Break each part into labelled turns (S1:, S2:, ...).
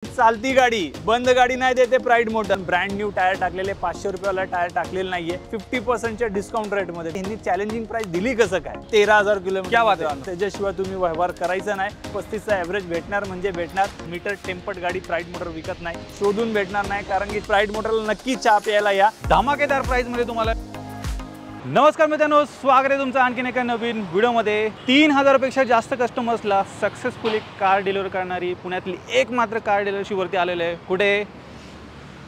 S1: चालती गाडी बंद गाडी नाही देते pride motor. Brand new tyre टाकलेले 500 रुपयाला टायर टाकलेले नाहीये 50% डिस्काउंट रेट मध्ये। यांनी चॅलेंजिंग प्राइस दिली कसं काय 13,000 किलोमीटर। क्या बात आहे। त्याच्याशिवाय तुम्ही व्यवहार करायचा नाही। 35 चा एव्हरेज भेटणार म्हणजे भेटणार। मीटर टेम्पर्ड गाडी प्राइड मोटर विकत नाही, शोधून भेटणार नाही, कारण की प्राइड मोटरला नक्की चहा प्यायला या
S2: धमाकेदार प्राइस मध्ये तुम्हाला। नमस्कार मित्रांनो, स्वागत आहे तुमचं आणखीन एका नवीन व्हिडिओमध्ये। 3,000 पेक्षा जास्त कस्टमर्सला सक्सेसफुली कार डिलिव्हर करणारी पुण्यातली एकमात्र कार डीलरशिप वरती आलेलो आहे। कुठे?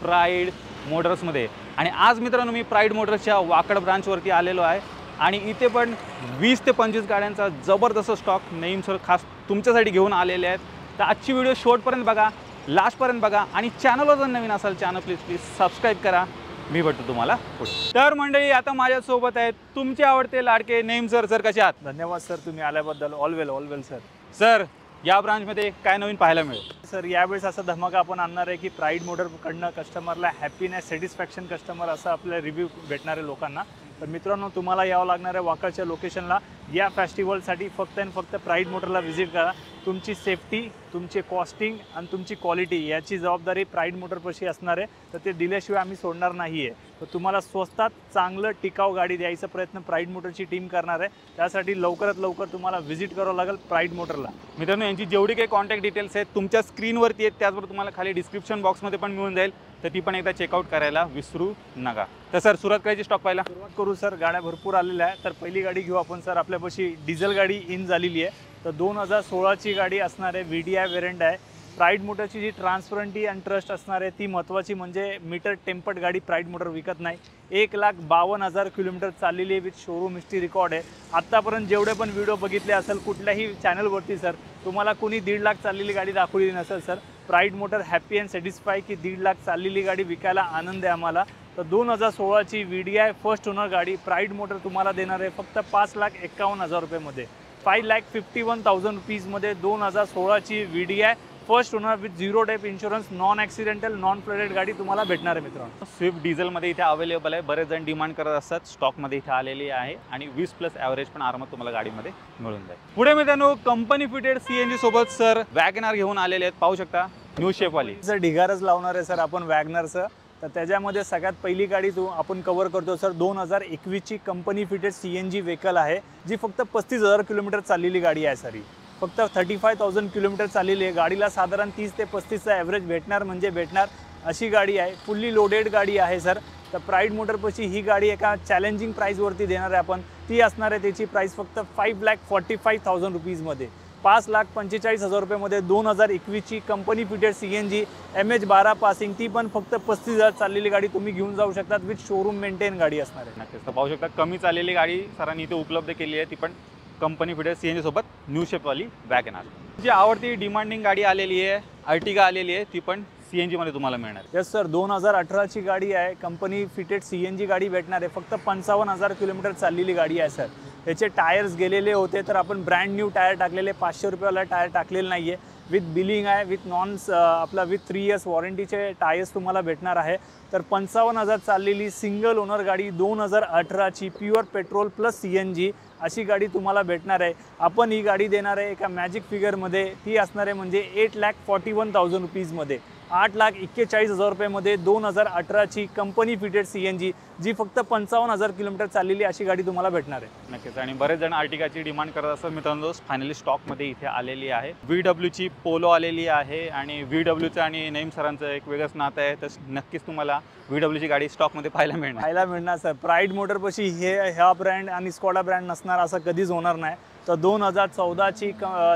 S2: प्राइड मोटर्समध्ये। आणि आज मित्रांनो मी प्राइड मोटर्सच्या वाकड ब्रांचवरती आलेलो आहे आणि इथे पण 20 ते 25 गाड्यांचा जबरदस्त स्टॉक नेम सर खास तुमच्यासाठी घेऊन आलेले आहेत। तर आजची व्हिडिओ शेवटपर्यंत बघा, लास्टपर्यंत बघा आणि चॅनलवर जर नवीन असाल चॅनल प्लीज सबस्क्राईब करा। मी भेटतो तुम्हाला पुढे। तर मंडळी आता माझ्यासोबत आहेत तुमचे आवडते लाडके नेम सर। सर कसे आहात?
S1: धन्यवाद सर, तुम्ही आल्याबद्दल। ऑल वेल सर।
S2: सर या ब्रांचमध्ये काय नवीन पाहायला मिळेल?
S1: सर यावेळेस असा धमाका आपण आणणार आहे की प्राइड मोटरकडनं कस्टमरला हॅपीनेस सॅटिस्फॅक्शन कस्टमर असं आपल्या रिव्ह्यू भेटणार आहे लोकांना। तर मित्रांनो तुम्हाला यावं लागणार आहे वाकडच्या लोकेशनला। या फेस्टिवलसाठी फक्त आणि फक्त प्राइड मोटरला व्हिजिट करा। तुमची सेफ्टी, तुमची कॉस्टिंग आणि तुमची क्वालिटी याची जबाबदारी प्राइड मोटरपाशी असणार आहे। तर ते दिल्याशिवाय आम्ही सोडणार नाही आहे। तर तुम्हाला स्वस्तात चांगलं टिकाऊ गाडी द्यायचा प्रयत्न प्राइड मोटरची टीम करणार आहे। त्यासाठी लवकरात लवकर तुम्हाला व्हिजिट करावं लागेल प्राइड मोटरला।
S2: मित्रांनो यांची जेवढी काही कॉन्टॅक्ट डिटेल्स आहेत तुमच्या स्क्रीनवरती आहेत, त्याचबरोबर तुम्हाला खाली डिस्क्रिप्शन बॉक्समध्ये पण मिळून जाईल। तर ती पण एकदा चेकआउट करायला विसरू नका। तर सर सुरुवात करायची स्टॉक पाहिला
S1: सुरुवात करू सर। गाड्या भरपूर आलेल्या आहे। तर पहिली गाडी घेऊ आपण सर। आपल्यापाशी डिझेल गाडी इन झालेली आहे। तर 2016ची गाडी असणार आहे। VDI वेरियंट आहे। प्राइड मोटरची जी ट्रान्सपरंटी आणि ट्रस्ट असणार आहे ती महत्त्वाची, म्हणजे मीटर टेम्पर्ड गाडी प्राइड मोटर विकत नाही। 1,52,000 किलोमीटर चाललेली विथ शोरूम हिस्ट्री रेकॉर्ड आहे। आत्तापर्यंत जेवढे पण व्हिडिओ बघितले असेल कुठल्याही चॅनलवरती सर तुम्हाला कोणी 1.5 लाख चाललेली गाडी दाखवली नसेल sir. Pride motor happy and satisfy की 1.5 लाख चाललेली गाडी विकायला आनंद आहे आम्हाला। तर 2016ची VDI फर्स्ट ओनर गाडी प्राइड मोटर तुम्हाला देणार आहे फक्त 5,51,000 रुपयेमध्ये। 5,51,000 रुपीजमध्ये 2016ची VDI फर्स्ट ओनर विथ 0 डेप insurance, non accidental, non flooded गाडी तुम्हाला भेटणार आहे मित्रांनो।
S2: स्विफ्ट डिझेलमध्ये इथे अवेलेबल आहे। बरेच जण डिमांड करत असतात, स्टॉकमध्ये इथे आलेली आहे आणि 20+ ॲव्हरेज पण आरामात तुम्हाला गाडीमध्ये मिळून जाईल। पुढे मित्रांनो कंपनी फिटेड CNG सोबत सर वॅगनार घेऊन आलेले आहेत। पाहू शकता न्यू शेपवाली।
S1: सर ढिगारच लावणार आहे सर आपण वॅगनरचं। तर त्याच्यामध्ये सगळ्यात पहिली गाडी आपण कव्हर करतो सर। 2021ची कंपनी फिटेड CNG व्हेकल आहे, जी फक्त 35,000 किलोमीटर चाललेली गाडी आहे सर। फक्त 35,000 किलोमीटर चाललेली आहे। गाडीला साधारण 30 ते 35चा ॲव्हरेज भेटणार म्हणजे भेटणार अशी गाडी आहे। फुल्ली लोडेड गाडी आहे सर। तर प्राइड मोटरपाशी ही गाडी एका चॅलेंजिंग प्राईसवरती देणार आहे आपण। ती असणार आहे त्याची प्राईस फक्त 5,45,000 रुपीजमध्ये। 5,45,000 रुपयेमध्ये 2021ची company fitted CNG MH12 passing, ती पण फक्त 35,000 चाललेली गाडी तुम्ही घेऊन जाऊ शकतात विथ शोरूम मेंटेन गाडी असणार आहे।
S2: नक्कीच। तर पाहू शकता कमी चाललेली गाडी सरांनी इथे उपलब्ध केली आहे, ती पण कंपनी फिटेड CNG सोबत न्यू शेपवाली वॅगनार। जी आवडती डिमांडिंग गाडी आलेली आहे अर्टिगा आलेली आहे, ती पण CNG मध्ये तुम्हाला मिळणार।
S1: यस सर, 2018ची गाडी आहे। कंपनी फिटेड CNG गाडी भेटणार आहे। फक्त 55,000 किलोमीटर चाललेली गाडी आहे सर। याचे टायर्स गेलेले होते तर आपण ब्रँड न्यू टायर टाकलेले 500 रुपयाला टायर टाकलेलं नाही आहे। विथ बिलिंग आहे, विथ आपला विथ 3 इयर्स वॉरंटीचे टायर्स तुम्हाला भेटणार आहे। तर 55,000 चाललेली सिंगल ओनर गाडी 2018ची प्युअर पेट्रोल प्लस CNG अशी गाडी तुम्हाला भेटणार आहे। आपण ही गाडी देणार आहे एका मॅजिक फिगरमध्ये। ती असणार आहे म्हणजे 8,41,000 रुपीजमध्ये। 8,41,000 रुपयेमध्ये 2018ची कंपनी फिटेड CNG, जी फक्त 55,000 किलोमीटर चाललेली अशी गाडी तुम्हाला भेटणार आहे।
S2: नक्कीच। आणि बरेच जण अर्टिगाची डिमांड करत असतात मित्रांनो, फायनली स्टॉकमध्ये इथे आलेली आहे। VWची पोलो आलेली आहे आणि VWचं आणि नेम सरांचं एक वेगळंच नातं आहे। तर नक्कीच तुम्हाला VWची गाडी स्टॉकमध्ये पाहायला मिळणार
S1: सर। प्राइड मोटरपाशी ह्या ब्रँड आणि स्कॉडा ब्रँड नसणार असं कधीच होणार नाही। तर 2014ची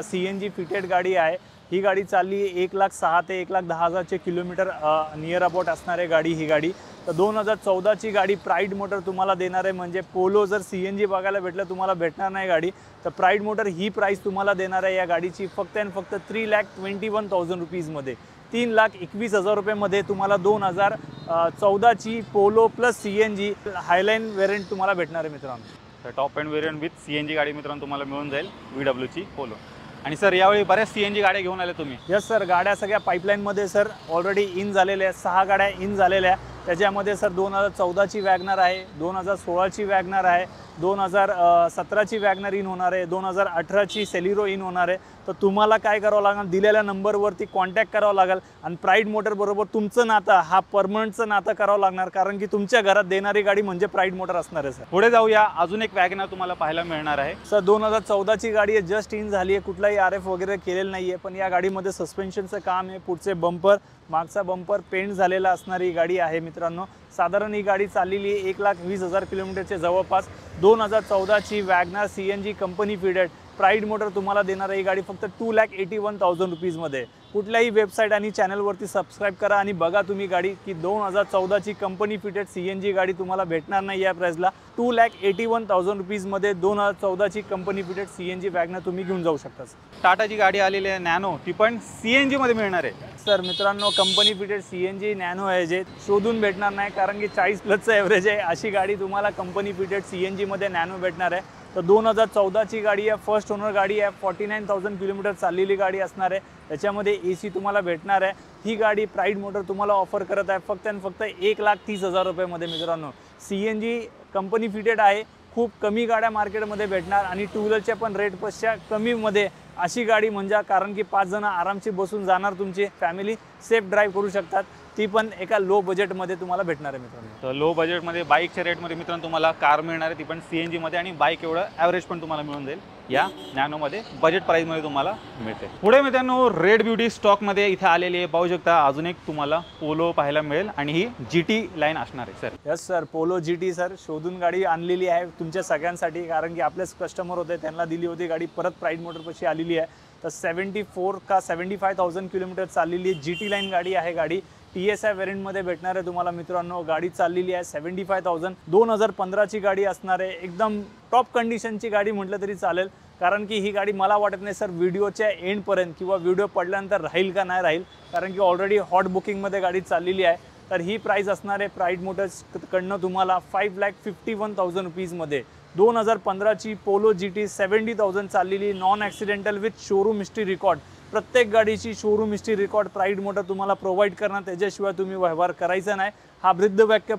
S1: CNG फिटेड गाडी आहे। ही गाडी चालली 1,06,000 ते 1,10,000 किलोमीटर नियर अबाउट असणार आहे गाडी ही गाडी। तर 2014ची गाडी प्राइड मोटर तुम्हाला देणार आहे म्हणजे पोलो जर CNG बघायला भेटलं तुम्हाला भेटणार नाही गाडी। तर प्राइड मोटर ही प्राईस तुम्हाला देणार आहे या गाडीची फक्त आणि फक्त 3,21,000 रुपीजमध्ये। 3,21,000 रुपयेमध्ये तुम्हाला 2014ची पोलो प्लस CNG हायलाईन वेरियंट तुम्हाला भेटणार आहे मित्रांनो।
S2: तर top end variant with CNG गाडी मित्रांनो तुम्हाला मिळून जाईल VWची पोलो। आणि सर यावेळी बऱ्याच CNG गाड्या घेऊन आले तुम्ही?
S1: यस सर, गाड्या सगळ्या पाईपलाईनमध्ये सर ऑलरेडी इन झालेल्या आहेत। 6 गाड्या इन झालेल्या आहे। त्याच्यामध्ये सर 2014ची वॅगनर आहे, 2016ची वॅगनर आहे, 2017ची वॅगनर इन होणार आहे, 2018ची सेलिरो इन होणार आहे. तर तुम्हाला काय करावं लागणार, दिलेल्या नंबरवरती कॉन्टॅक्ट करावं लागेल आणि प्राईड मोटर बरोबर तुमचं नातं हा परमनंटचं नातं करावं लागणार, कारण की तुमच्या घरात देणारी गाडी म्हणजे प्राईड मोटर असणार आहे. सर
S2: पुढे जाऊया, अजून एक वॅगनर तुम्हाला पाहायला मिळणार आहे.
S1: सर 2014ची गाडी आहे, जस्ट इन झाली आहे, कुठलाही RF वगैरे केलेलं नाही आहे. पण या गाडीमध्ये सस्पेन्शनचं काम आहे, पुढचे बंपर, मागचा बंपर पेंट झालेला असणारी गाडी आहे मित्रांनो. साधारण ही गाडी चाललेली आहे 1,20,000 किलोमीटरचे जवळपास. 2014ची WagonR CNG company fitted Pride Motor तुम्हाला देणार आहे ही गाडी फक्त 2,81,000 रुपीजमध्ये. कुठल्याही वेबसाईट आणि चॅनलवरती सबस्क्राईब करा आणि बघा तुम्ही गाडी की 2014ची कंपनी फिटेड CNG गाडी तुम्हाला भेटणार नाही या प्राईसला. 2,81,000 रुपीजमध्ये 2014ची कंपनी फिटेड CNG वॅगनर तुम्ही घेऊन जाऊ शकता.
S2: टाटाची गाडी आलेली आहे नॅनो, ती पण CNG मध्ये मिळणार आहे.
S1: सर मित्रांनो, कंपनी फिटेड CNG नॅनो आहे जे शोधून भेटणार नाही, कारण की 40+ ॲव्हरेज आहे. अशी गाडी तुम्हाला कंपनी फिटेड CNG मध्ये नॅनो भेटणार आहे. तर 2014ची गाडी आहे, फर्स्ट ओनर गाडी आहे, 49,000 किलोमीटर चाललेली गाडी असणार आहे. त्याच्यामध्ये AC तुम्हाला भेटणार आहे. ही गाडी प्राईड मोटर तुम्हाला ऑफर करत आहे फक्त आणि फक्त 1,30,000 रुपयामध्ये मित्रांनो. CNG कंपनी फिटेड आहे, खूप कमी गाड्या मार्केटमध्ये भेटणार आणि टू व्हीलरच्या पण रेटपेक्षा कमीमध्ये अशी गाडी म्हणजे, कारण की 5 जण आरामशी बसून जाणार, तुमची फॅमिली सेफ ड्राईव्ह करू शकतात. ती पण एका लो बजेटमध्ये तुम्हाला भेटणार आहे मित्रांनो.
S2: तर लो बजेटमध्ये बाईकच्या रेटमध्ये मित्रांनो तुम्हाला कार मिळणार आहे, ती पण CNG मध्ये, आणि बाईक एवढं ॲव्हरेज पण तुम्हाला मिळून जाईल या नॅनोमध्ये, बजेट प्राईसमध्ये तुम्हाला मिळते. पुढे मित्रांनो रेड ब्युटी स्टॉकमध्ये इथे आलेली आहे, पाहू शकता. अजून एक तुम्हाला पोलो पाहायला मिळेल आणि ही GT लाईन असणार आहे. Sir
S1: yes sir, polo GT sir शोधून गाडी आणलेली आहे तुमच्या सगळ्यांसाठी, कारण की आपलेच कस्टमर होते, त्यांना दिली होती गाडी, परत प्राईड मोटरपाशी आलेली आहे. तर 74 का 75,000 किलोमीटर चाललेली GT लाईन गाडी आहे. गाडी TSI व्हेरियंटमध्ये भेटणार आहे तुम्हाला मित्रांनो. गाडी चाललेली आहे 75,000. 2015ची गाडी असणार आहे, एकदम टॉप कंडिशनची गाडी म्हटलं तरी चालेल, कारण की ही गाडी मला वाटत नाही सर व्हिडिओच्या एंडपर्यंत किंवा व्हिडिओ पडल्यानंतर राहील का नाही राहील, कारण की ऑलरेडी हॉट बुकिंगमध्ये गाडी चाललेली आहे. तर ही प्राईस असणार आहे प्राईड मोटर्सकडनं तुम्हाला 5,51,000 रुपीजमध्ये. 2015ची पोलो GT 70,000 चाललेली, non accidental with showroom history record. प्रत्येक गाडीची showroom history record pride Motor तुम्हाला प्रोव्हाइड करणार, त्याच्याशिवाय तुम्ही व्यवहार करायचा नाही. हा ब्रीदवाक्य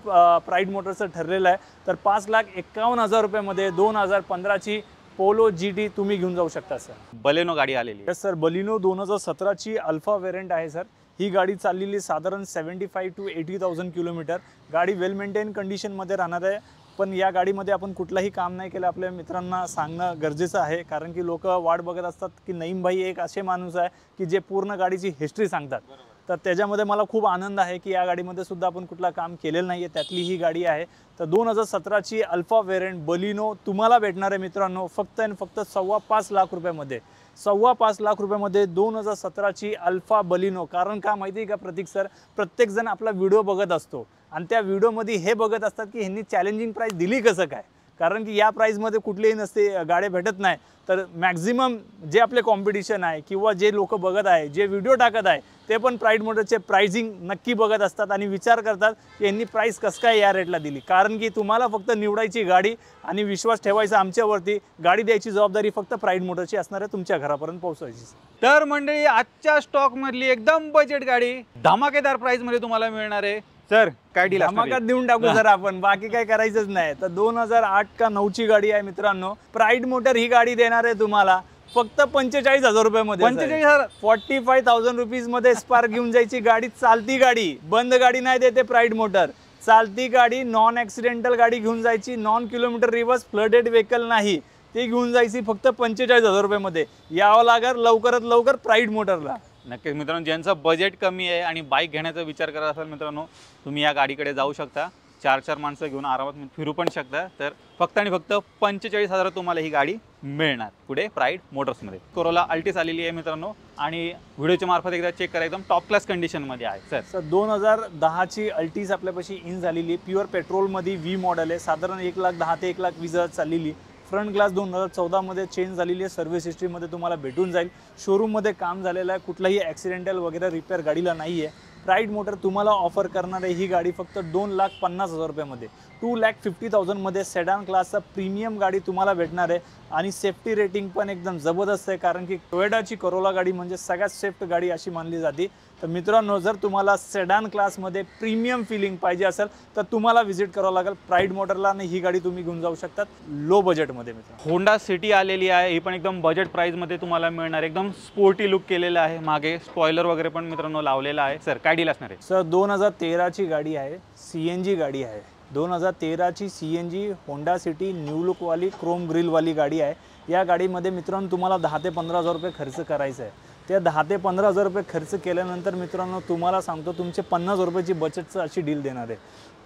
S1: प्राईड मोटरचं ठरलेलं आहे. तर 5,51,000 रुपयामध्ये 2015ची पोलो GT तुम्ही घेऊन जाऊ शकता. सर
S2: बलेनो गाडी आलेली आहे.
S1: सर बलिनो 2017ची अल्फा व्हेरियंट आहे. सर ही गाडी चाललेली साधारण 75,000 to 80,000 किलोमीटर. गाडी वेल मेंटेन कंडिशनमध्ये राहणार आहे, पण या गाडीमध्ये आपण कुठलाही काम नाही केलं. आपल्या मित्रांना सांगणं गरजेचं आहे, कारण की लोक वाट बघत असतात की नईम भाई एक असे माणूस आहे की जे पूर्ण गाडीची हिस्ट्री सांगतात. तर त्याच्यामध्ये मला खूप आनंद आहे की या गाडीमध्ये सुद्धा आपण कुठलं काम केलेलं नाही आहे, त्यातली ही गाडी आहे. तर 2017ची अल्फा व्हेरियंट बलिनो तुम्हाला भेटणार आहे मित्रांनो फक्त आणि फक्त 5.25 लाख रुपयामध्ये. 5.25 लाख रुपयामध्ये 2017ची अल्फा बलिनो. कारण का माहिती आहे का प्रतीक सर, प्रत्येकजण आपला व्हिडिओ बघत असतो आणि त्या व्हिडिओमध्ये हे बघत असतात की ह्यांनी चॅलेंजिंग प्राईस दिली कसं काय, कारण की या प्राईसमध्ये कुठलीही नसते, गाड्या भेटत नाही. तर मॅक्झिमम जे आपले कॉम्पिटिशन आहे किंवा जे लोक बघत आहे, जे व्हिडिओ टाकत आहे, ते पण प्राईड मोटरचे प्राइसिंग नक्की बघत असतात आणि विचार करतात की यांनी प्राईस कसं काय या रेटला दिली. कारण की तुम्हाला फक्त निवडायची गाडी आणि विश्वास ठेवायचा आमच्यावरती, गाडी द्यायची जबाबदारी फक्त प्राईड मोटरची असणार आहे, तुमच्या घरापर्यंत पोहोचवायची.
S2: तर मंडळी आजच्या स्टॉकमधली एकदम बजेट गाडी धमाकेदार प्राईसमध्ये तुम्हाला मिळणार आहे. सर काय डील
S1: धमाकात देऊन टाकू सर आपण, बाकी काय करायचंच नाही. तर 2008 का 9ची गाडी आहे मित्रांनो. प्राईड मोटर ही गाडी देणार आहे तुम्हाला फक्त 45,000 रुपयामध्ये.
S2: 45,000
S1: 45,000 रुपीजमध्ये स्पार्क घेऊन जायची गाडी. चालती गाडी, बंद गाडी नाही देते प्राईड मोटर. चालती गाडी, नॉन ॲक्सिडेंटल गाडी घेऊन जायची, non kilometre reverse flooded vehicle नाही, ती घेऊन जायची फक्त 45,000 रुपयामध्ये. यावं लागेल लवकरात लवकर प्राईड मोटरला.
S2: नक्कीच मित्रांनो, ज्यांचं बजेट कमी आहे आणि बाईक घेण्याचा विचार करत असाल मित्रांनो, तुम्ही या गाडीकडे जाऊ शकता. 4 माणसं घेऊन आरामात फिरू पण शकता. तर फक्त आणि फक्त 45,000 तुम्हाला ही गाडी मिळणार पुढे प्राईड मोटर्समध्ये. कोरोला अल्टिस आलेली आहे मित्रांनो आणि व्हिडिओच्या मार्फत एकदा चेक करा, एकदम टॉप क्लास कंडिशनमध्ये आहे. सर 2010ची
S1: अल्टिस आपल्यापाशी इन झालेली, प्युअर पेट्रोलमध्ये V मॉडेल आहे. साधारण 1,10,000 ते 1,20,000 चाललेली. फ्रंट ग्लास 2014मध्ये चेंज झालेली आहे. सर्व्हिस हिस्ट्रीमध्ये तुम्हाला भेटून जाईल. शोरूममध्ये काम झालेलं आहे, कुठलाही ॲक्सिडेंटल वगैरे रिपेअर गाडीला नाही आहे. प्राईड मोटर तुम्हाला ऑफर करणार आहे ही गाडी फक्त 2,50,000 रुपयामध्ये. 2,50,000 मध्ये सेडान क्लासचा प्रीमियम गाडी तुम्हाला भेटणार आहे आणि सेफ्टी रेटिंग पण एकदम जबरदस्त आहे, कारण की टोयोटाची करोला गाडी म्हणजे सगळ्यात सेफ्ट गाडी अशी मानली जाते. तर मित्रांनो, जर तुम्हाला सेडान क्लासमध्ये प्रीमियम फिलिंग पाहिजे असेल तर तुम्हाला व्हिजिट करावं लागेल प्राईड मोटरला आणि ही गाडी तुम्ही घेऊन जाऊ शकतात लो बजेटमध्ये. मित्रांनो,
S2: होंडा सिटी आलेली आहे, ही पण एकदम बजेट प्राईजमध्ये तुम्हाला मिळणार. एकदम स्पोर्टी लुक केलेला आहे, मागे स्पॉयलर वगैरे पण मित्रांनो लावलेला आहे. सर काय डील असणार आहे?
S1: सर 2013ची गाडी आहे, CNG गाडी आहे. 2013ची CNG होंडा सिटी न्यू लुकवाली क्रोम ग्रिलवाली गाडी आहे. या गाडीमध्ये मित्रांनो तुम्हाला 10 ते 15 हजार रुपये खर्च करायचा आहे. त्या 10 ते 15 हजार रुपये खर्च केल्यानंतर मित्रांनो तुम्हाला सांगतो तुमचे 50 रुपयाची बचतचं अशी डील देणार आहे.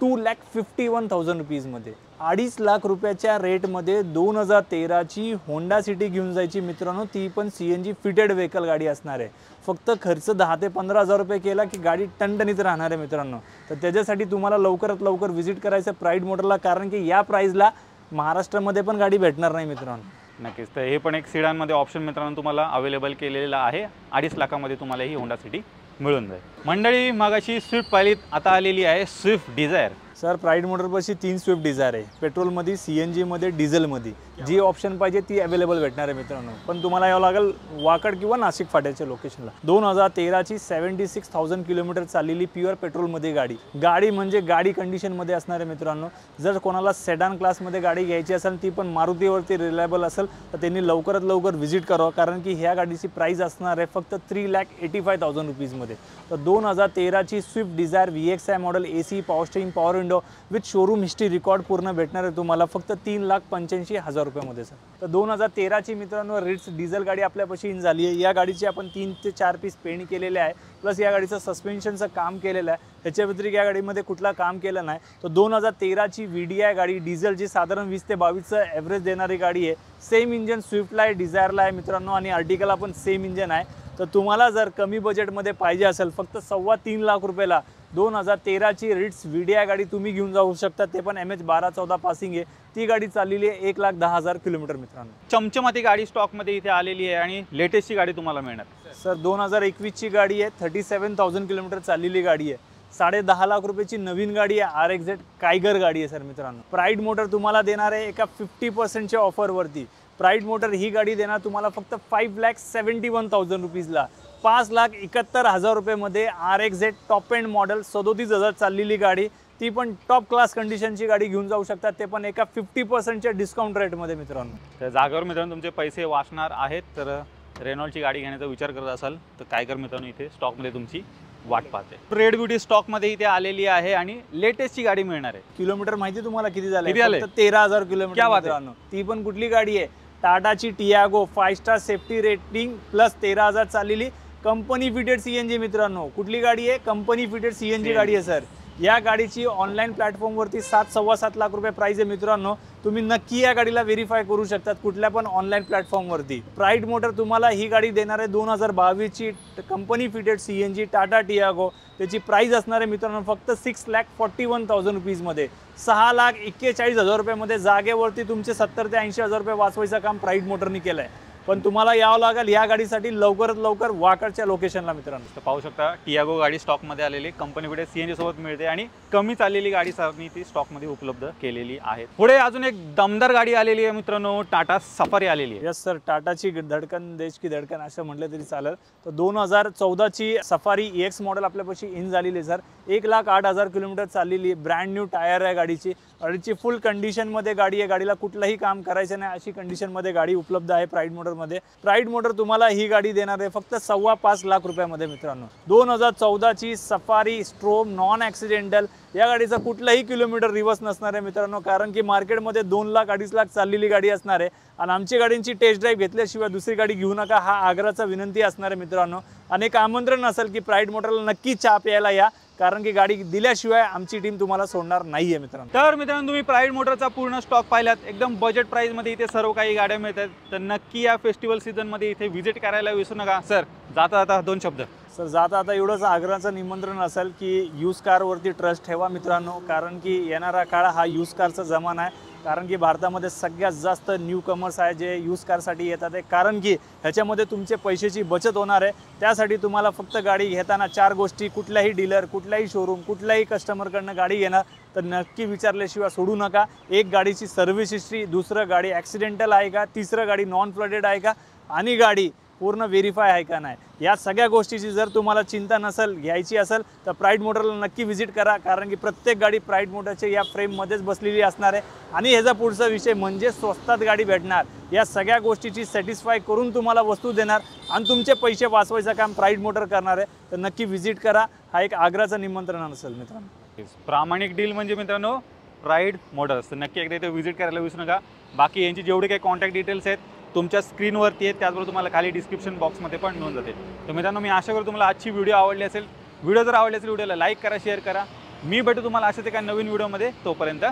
S1: 2,51,000 रुपीजमध्ये 2.5 लाख रुपयाच्या रेटमध्ये 2013ची होंडा सिटी घेऊन जायची मित्रांनो. ती पण CNG फिटेड व्हेकल गाडी असणार आहे. फक्त खर्च 10 ते 15 हजार रुपये केला की गाडी टणटणीत राहणार आहे मित्रांनो. तर त्याच्यासाठी तुम्हाला लवकरात लवकर व्हिजिट करायचं प्राईड मोटरला, कारण की या प्राईजला महाराष्ट्रामध्ये पण गाडी भेटणार नाही मित्रांनो.
S2: नक्कीच. तर हे पण एक सिडानमध्ये ऑप्शन मित्रांनो तुम्हाला अवेलेबल केलेला आहे. 2.5 लाखामध्ये तुम्हाला ही होंडा सिटी मिळून जाईल. मंडळी, मागाशी स्विफ्ट पाहिलीत, आता आलेली आहे स्विफ्ट डिझायर.
S1: सर प्राईड मोटरपाशी 3 स्विफ्ट डिझायर आहे, पेट्रोलमध्ये, CNGमध्ये, डिझेलमध्ये. जी ऑप्शन पाहिजे ती अवेलेबल भेटणार आहे मित्रांनो. पण तुम्हाला यावं लागेल वाकड किंवा नाशिक फाट्याच्या लोकेशनला. 2013ची 76,000 किलोमीटर चाललेली प्युअर पेट्रोलमध्ये गाडी म्हणजे गाडी कंडिशनमध्ये असणार आहे मित्रांनो. जर कोणाला सेडान क्लासमध्ये गाडी घ्यायची असेल, ती पण मारुतीवरती रिलायबल असेल, तर त्यांनी लवकरात लवकर व्हिजिट करावं, कारण की ह्या गाडीची प्राईस असणार आहे फक्त 3,85,000 रुपीजमध्ये. तर 2013ची Swift Dzire VXI model, AC, power steering, power window with showroom history record पूर्ण भेटणार आहे तुम्हाला फक्त 3,85,000 रुपयामध्ये. सर तर 2013ची मित्रांनो रिट्स डिझेल गाडी आपल्यापाशी इन झाली आहे. या गाडीचे आपण 3 ते 4 पीस पेंट केलेले आहे, प्लस या गाडीचं सस्पेन्शनचं काम केलेलं आहे. ह्याच्या व्यतिरिक्त या गाडीमध्ये कुठला काम केलं नाही. तर 2013ची VDI गाडी डिझेलची साधारण 20 ते 22चं ॲव्हरेज देणारी गाडी आहे. सेम इंजन स्विफ्टला आहे, डिझायरला आहे मित्रांनो, आणि अर्टिकाला पण सेम इंजन आहे. तर तुम्हाला जर कमी बजेटमध्ये पाहिजे असेल फक्त 3.25 लाख रुपयाला 2013ची रिट्स VDI गाडी तुम्ही घेऊन जाऊ शकता. ते पण MH 1214 पासिंग आहे. ती गाडी चाललेली आहे 1,10,000 किलोमीटर मित्रांनो.
S2: चमचमाती गाडी स्टॉकमध्ये इथे आलेली आहे आणि लेटेस्टची गाडी तुम्हाला मिळणार.
S1: सर 2021ची गाडी आहे, 37,000 किलोमीटर चाललेली गाडी आहे. 10.5 लाख रुपयाची नवीन गाडी आहे, RXZ कायगर गाडी आहे सर मित्रांनो. प्राईड मोटर तुम्हाला देणार आहे एका 50%च्या ऑफरवरती. प्राईड मोटर ही गाडी देणार तुम्हाला फक्त 5,71,000 रुपीजला. 5,71,000 रुपयेमध्ये RXZ टॉप एंड मॉडेल 37,000 चाललेली गाडी, ती पण टॉप क्लास कंडिशनची गाडी घेऊन जाऊ शकतात, ते पण एका 50%च्या डिस्काउंट रेटमध्ये मित्रांनो.
S2: तर जागेवर मित्रांनो तुमचे पैसे वाचणार आहेत. तर रेनॉल्टची गाडी घेण्याचा विचार करत असाल तर कायगर मित्रांनो इथे स्टॉकमध्ये तुमची वाट पाहते. रेड ब्युटी स्टॉकमध्ये इथे आलेली आहे आणि लेटेस्टची गाडी मिळणार आहे.
S1: किलोमीटर माहिती तुम्हाला किती झाले?
S2: 13,000
S1: किलोमीटर मित्रांनो. ती पण कुठली गाडी आहे? टाटाची Tiago, 5 star safety rating plus 13,000 चाललेली कंपनी फिटेड CNG मित्रांनो. कुठली गाडी आहे? कंपनी फिटेड CNG गाडी आहे सर. या गाडीची ऑनलाईन प्लॅटफॉर्मवरती 7-7.25 लाख रुपये प्राइस आहे मित्रांनो. तुम्ही नक्की या गाडीला व्हेरीफाय करू शकतात कुठल्या पण ऑनलाईन प्लॅटफॉर्मवरती. प्राईड मोटर तुम्हाला ही गाडी देणार आहे 2022ची company fitted CNG Tata Tiago. त्याची प्राइस असणार आहे मित्रांनो फक्त 6,41,000 रुपीजमध्ये. 6,41,000 रुपयामध्ये जागेवरती तुमचे 70 ते 80,000 रुपये वाचवायचं काम प्राईड मोटरनी केलं आहे. पण तुम्हाला यावं लागेल या गाडीसाठी लवकरात लवकर वाकडच्या लोकेशनला मित्रांनो.
S2: तर पाहू शकता टियागो गाडी स्टॉकमध्ये आलेली कंपनी फिटेड CNG सोबत मिळते आणि कमी चाललेली गाडी सारखी ती स्टॉकमध्ये उपलब्ध केलेली आहे. पुढे अजून एक दमदार गाडी आलेली आहे मित्रांनो, टाटा सफारी आलेली आहे.
S1: यस सर, टाटाची धडकन, देश की धडकन असं म्हटलं तरी चालेल. तर 2014ची सफारी EX मॉडेल आपल्यापाशी इन झालेली आहे सर. 1,08,000 किलोमीटर चाललेली आहे. ब्रँड न्यू टायर आहे गाडीची. गाडीची फुल कंडिशनमध्ये गाडी आहे. गाडीला कुठलंही काम करायचं नाही अशी कंडिशनमध्ये गाडी उपलब्ध आहे प्राईड मोटरमध्ये. प्राईड मोटर तुम्हाला ही गाडी देणार आहे फक्त 5.25 लाख रुपयामध्ये मित्रांनो. 2014ची सफारी स्ट्रोम नॉन ॲक्सिडेंटल. या गाडीचा कुठलाही किलोमीटर रिवर्स नसणार आहे मित्रांनो, कारण की मार्केटमध्ये 2 लाख 2.5 लाख चाललेली गाडी असणार आहे. आणि आमची गाडींची टेस्ट ड्राईव्ह घेतल्याशिवाय दुसरी गाडी घेऊ नका, हा आग्रहाचा विनंती असणार आहे मित्रांनो. आणि एक आमंत्रण असेल की प्राईड मोटरला नक्की चहा प्यायला या, कारण की गाडी दिल्याशिवाय आमची टीम तुम्हाला सोडणार नाहीये मित्रांनो.
S2: तर मित्रांनो तुम्ही प्राईड मोटरचा पूर्ण स्टॉक पाहिलात. एकदम बजेट प्राईसमध्ये इथे सर्व काही गाड्या मिळतात. तर नक्की या फेस्टिवल सीझनमध्ये इथे व्हिजिट करायला विसरू नका. सर जाता जाता 2 शब्द.
S1: सर जाता आता एवढंच आग्रहाचं निमंत्रण असेल की यूज कारवरती ट्रस्ट ठेवा मित्रांनो, कारण की येणारा काळ हा यूज कारचा जमाना आहे. कारण की भारतामध्ये सगळ्यात जास्त न्यू कमर्स आहे जे यूज कारसाठी येतात आहे, कारण की ह्याच्यामध्ये तुमचे पैशाची बचत होणार आहे. त्यासाठी तुम्हाला फक्त गाडी घेताना 4 गोष्टी, कुठल्याही डीलर, कुठल्याही शोरूम, कुठल्याही कस्टमरकडनं गाडी घेणार तर नक्की विचारल्याशिवाय सोडू नका. एक गाडीची सर्व्हिस हिस्ट्री, दुसरं गाडी ॲक्सिडेंटल आहे का, तिसरं गाडी नॉन फ्लडेड आहे का, आणि गाडी पूर्ण व्हेरीफाय आहे का नाही, या सगळ्या गोष्टीची जर तुम्हाला चिंता नसेल, घ्यायची असेल तर प्राईड मोटरला नक्की व्हिजिट करा, कारण की प्रत्येक गाडी प्राईड मोटरच्या या फ्रेममध्येच बसलेली असणार आहे. आणि ह्याचा पुढचा विषय म्हणजे स्वस्तात गाडी भेटणार, या सगळ्या गोष्टीची सॅटिस्फाय करून तुम्हाला वस्तू देणार आणि तुमचे पैसे वाचवायचं काम प्राईड मोटर करणार आहे. तर नक्की व्हिजिट करा, हा एक आग्राचं निमंत्रण असेल मित्रांनो.
S2: प्रामाणिक डील म्हणजे मित्रांनो प्राईड मोटर्स. तर नक्की एकदा इथे व्हिजिट करायला विसरू नका. बाकी यांची जेवढे काही कॉन्टॅक्ट डिटेल्स आहेत तुमच्या स्क्रीनवरती आहेत, त्याचबरोबर तुम्हाला खाली डिस्क्रिप्शन बॉक्समध्ये पण मिळून जाते. तर मित्रांनो मी आशा करतो तुम्हाला आजची व्हिडिओ आवडली असेल. व्हिडिओ जर आवडली असेल व्हिडिओला लाईक करा, शेअर करा. मी भेटू तुम्हाला अशाच एका नवीन व्हिडिओमध्ये. तोपर्यंत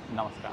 S2: नमस्कार.